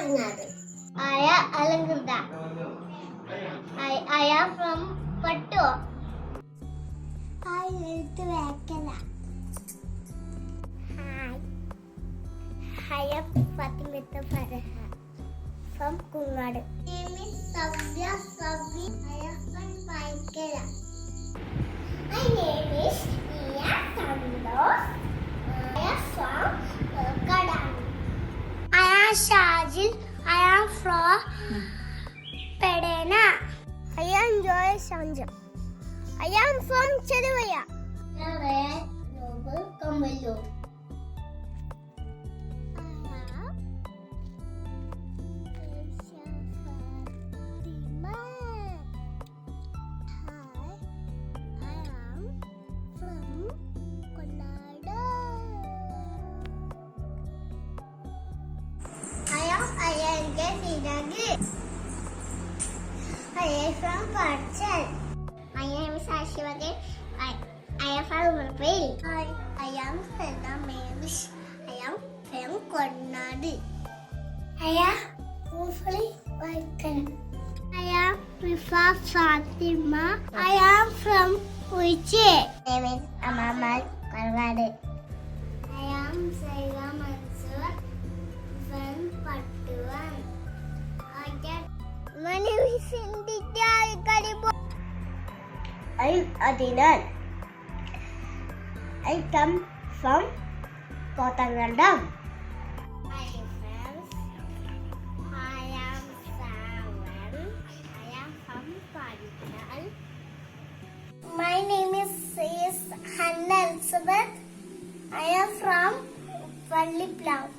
Karnataka. I am Alanguda. I am from Pattu. I live to Vakala. Hi. I am Fatimata Faraha from Kunadu. My name is Savya Savi. I am from Vakala. My name is Nia Sandos. I am from Kadam. I am Shajil. I am from Pedena. I am Joy Sanja. I am from Chedivaya. I am Noble Kamalu. I am from Parchal. My name is Ashwati. I am from Mumbai. I am Selda Mavis. I am from Karnataka. I am Hopefully Vaikan. I am Rifa Fatima. I am from Uche. My name is Amamal Karnataka. I am Saira Mansur from Pattuan. My name is Indija Karibo. I am Adinan. I come from Kottangandam. Hi friends. I am Savan. I am from Panchal. My name is Hannah Elizabeth. I am from Valliplau.